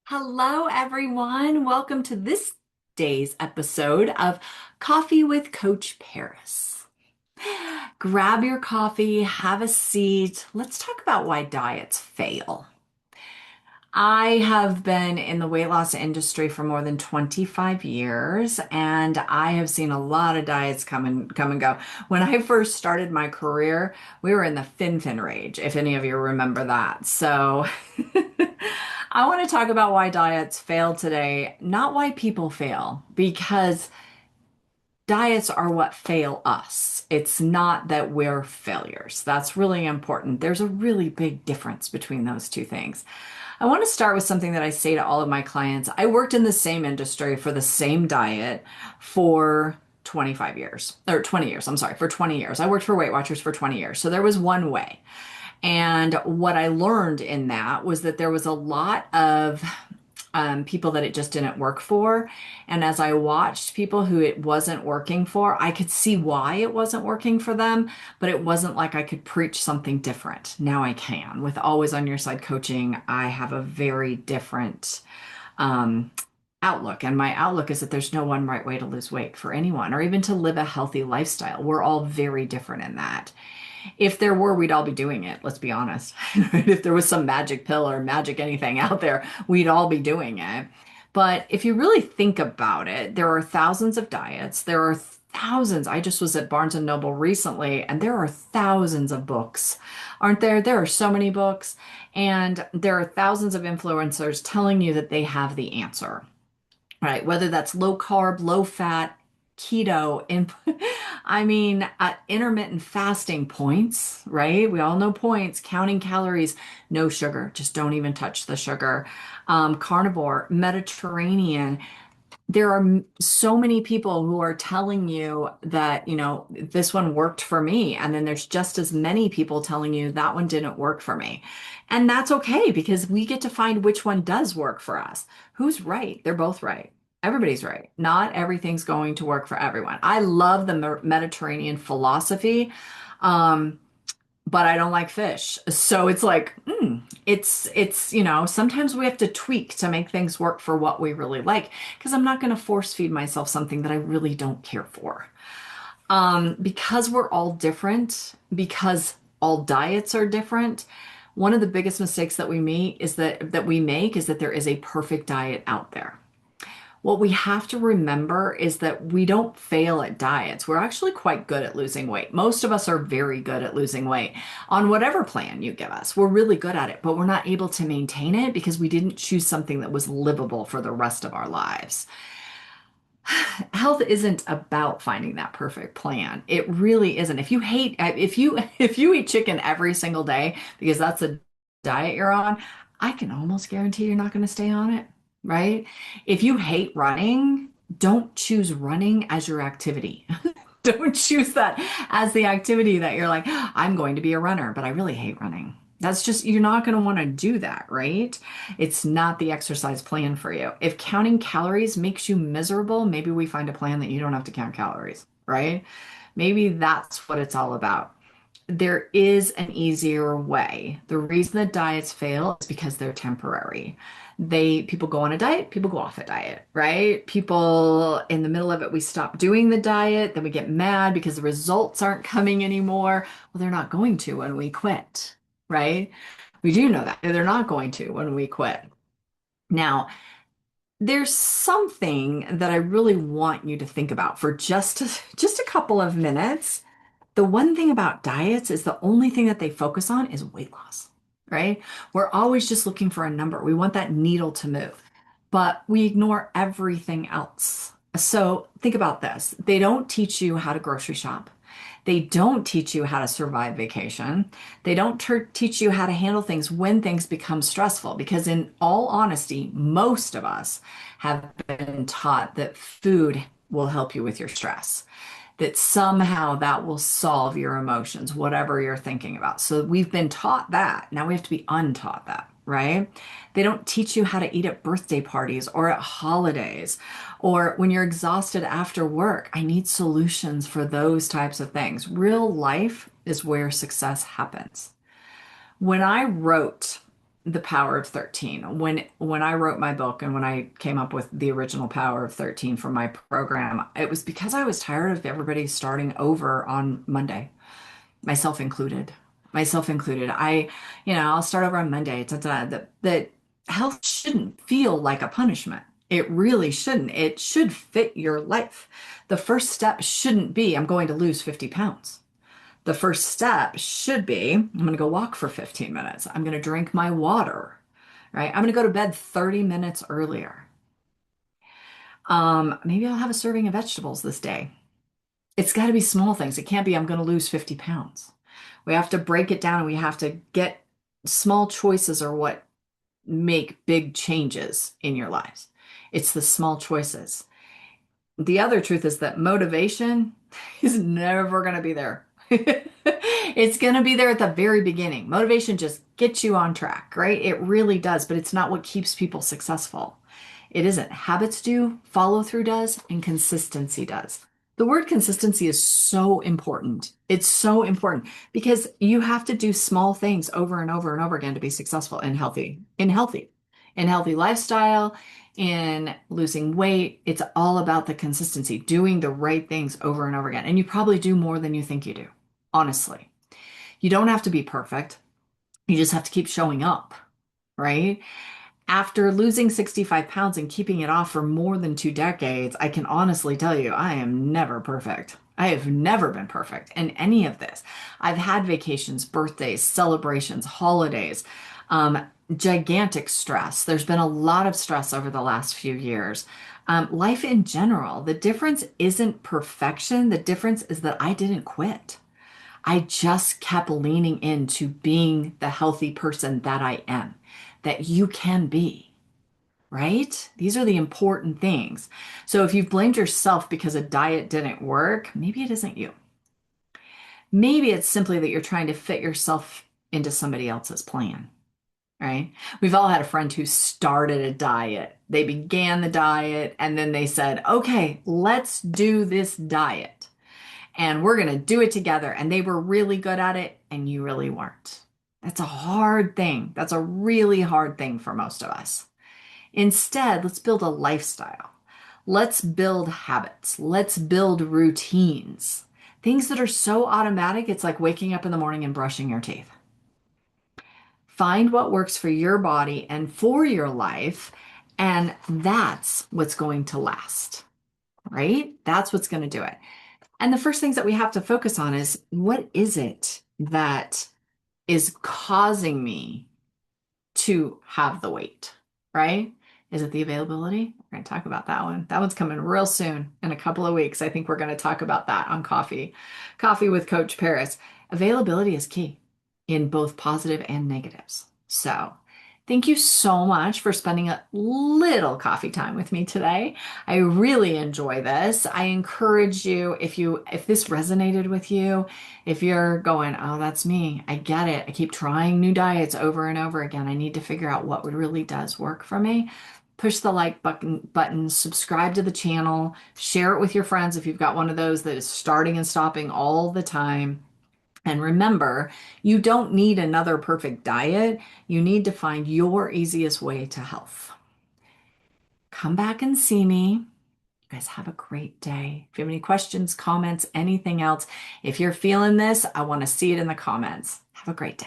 Hello, everyone. Welcome to this day's episode of Coffee with Coach Paris. Grab your coffee, have a seat. Let's talk about why diets fail. I have been in the weight loss industry for more than 25 years, and I have seen a lot of diets come and go. When I first started my career, we were in the fin rage, if any of you remember that. So I want to talk about why diets fail today, not why people fail, because diets are what fail us. It's not that we're failures. That's really important. There's a really big difference between those two things. I want to start with something that I say to all of my clients. I worked in the same industry for the same diet for 25 years, or 20 years. I'm sorry, for 20 years. I worked for Weight Watchers for 20 years. So there was one way. And what I learned in that was that there was a lot of people that it just didn't work for. And as I watched people who it wasn't working for, I could see why it wasn't working for them, but it wasn't like I could preach something different. Now I can. With Always on Your Side coaching, I have a very different um, outlook. And my outlook is that there's no one right way to lose weight for anyone or even to live a healthy lifestyle. We're all very different in that. If there were, we'd all be doing it. Let's be honest. If there was some magic pill or magic anything out there, we'd all be doing it. But if you really think about it, there are thousands of diets. There are thousands. I just was at Barnes and Noble recently, and there are thousands of books, aren't there? There are so many books, and there are thousands of influencers telling you that they have the answer, right? Whether that's low carb, low fat, keto, and I mean, intermittent fasting points, right? We all know points, counting calories, no sugar, just don't even touch the sugar. Carnivore, Mediterranean. There are so many people who are telling you that, this one worked for me. And then there's just as many people telling you that one didn't work for me. And that's okay because we get to find which one does work for us. Who's right? They're both right. Everybody's right. Not everything's going to work for everyone. I love the Mediterranean philosophy. Um, but I don't like fish. So it's like, sometimes we have to tweak to make things work for what we really like, because I'm not going to force feed myself something that I really don't care for. Because we're all different, because all diets are different, one of the biggest mistakes that we make is that there is a perfect diet out there. What we have to remember is that we don't fail at diets. We're actually quite good at losing weight. Most of us are very good at losing weight on whatever plan you give us. We're really good at it, but we're not able to maintain it because we didn't choose something that was livable for the rest of our lives. Health isn't about finding that perfect plan. It really isn't. If you eat chicken every single day because that's a diet you're on, I can almost guarantee you're not going to stay on it, right? If you hate running, don't choose running as your activity. Don't choose that as the activity that you're like, I'm going to be a runner, but I really hate running. That's just, you're not going to want to do that, right? It's not the exercise plan for you. If counting calories makes you miserable, maybe we find a plan that you don't have to count calories, right? Maybe that's what it's all about. There is an easier way. The reason that diets fail is because they're temporary. People go on a diet, people go off a diet, right? People in the middle of it, we stop doing the diet, then we get mad because the results aren't coming anymore. Well, they're not going to when we quit, right? We do know that they're not going to when we quit. Now, there's something that I really want you to think about for just a couple of minutes. The one thing about diets is the only thing that they focus on is weight loss, right? We're always just looking for a number. We want that needle to move, but we ignore everything else. So think about this. They don't teach you how to grocery shop. They don't teach you how to survive vacation. They don't teach you how to handle things when things become stressful. Because, in all honesty, most of us have been taught that food will help you with your stress, that somehow that will solve your emotions, whatever you're thinking about. So we've been taught that. Now we have to be untaught that, right? They don't teach you how to eat at birthday parties or at holidays or when you're exhausted after work. I need solutions for those types of things. Real life is where success happens. When I wrote the power of 13. When I wrote my book and when I came up with the original power of 13 for my program, it was because I was tired of everybody starting over on Monday, myself included. Myself included. I'll start over on Monday. That health shouldn't feel like a punishment. It really shouldn't. It should fit your life. The first step shouldn't be, I'm going to lose 50 pounds. The first step should be, I'm going to go walk for 15 minutes. I'm going to drink my water, right? I'm going to go to bed 30 minutes earlier. Maybe I'll have a serving of vegetables this day. It's got to be small things. It can't be, I'm going to lose 50 pounds. We have to break it down and we have to get small choices are what make big changes in your lives. It's the small choices. The other truth is that motivation is never going to be there. It's going to be there at the very beginning. Motivation just gets you on track, right? It really does, but it's not what keeps people successful. It isn't. Habits do, follow through does, and consistency does. The word consistency is so important. It's so important because you have to do small things over and over and over again to be successful and in healthy lifestyle, in losing weight. It's all about the consistency, doing the right things over and over again. And you probably do more than you think you do, honestly. You don't have to be perfect. You just have to keep showing up, right? After losing 65 pounds and keeping it off for more than 2 decades, I can honestly tell you, I am never perfect. I have never been perfect in any of this. I've had vacations, birthdays, celebrations, holidays, gigantic stress. There's been a lot of stress over the last few years. Life in general, the difference isn't perfection. The difference is that I didn't quit. I just kept leaning into being the healthy person that I am, that you can be, right? These are the important things. So if you've blamed yourself because a diet didn't work, maybe it isn't you. Maybe it's simply that you're trying to fit yourself into somebody else's plan, right? We've all had a friend who started a diet. They began the diet and then they said, okay, let's do this diet and we're going to do it together. And they were really good at it and you really weren't. That's a hard thing. That's a really hard thing for most of us. Instead, let's build a lifestyle. Let's build habits. Let's build routines. Things that are so automatic, it's like waking up in the morning and brushing your teeth. Find what works for your body and for your life, and that's what's going to last, right? That's what's going to do it. And the first things that we have to focus on is what is it that is causing me to have the weight, right? Is it the availability? We're going to talk about that one. That one's coming real soon in a couple of weeks. I think we're going to talk about that on Coffee with Coach Paris. Availability is key in both positive and negatives. So thank you so much for spending a little coffee time with me today. I really enjoy this. I encourage you, if this resonated with you, if you're going, oh, that's me, I get it. I keep trying new diets over and over again. I need to figure out what really does work for me. Push the like button, subscribe to the channel, share it with your friends if you've got one of those that is starting and stopping all the time. And remember, you don't need another perfect diet. You need to find your easiest way to health. Come back and see me. You guys have a great day. If you have any questions, comments, anything else, if you're feeling this, I want to see it in the comments. Have a great day.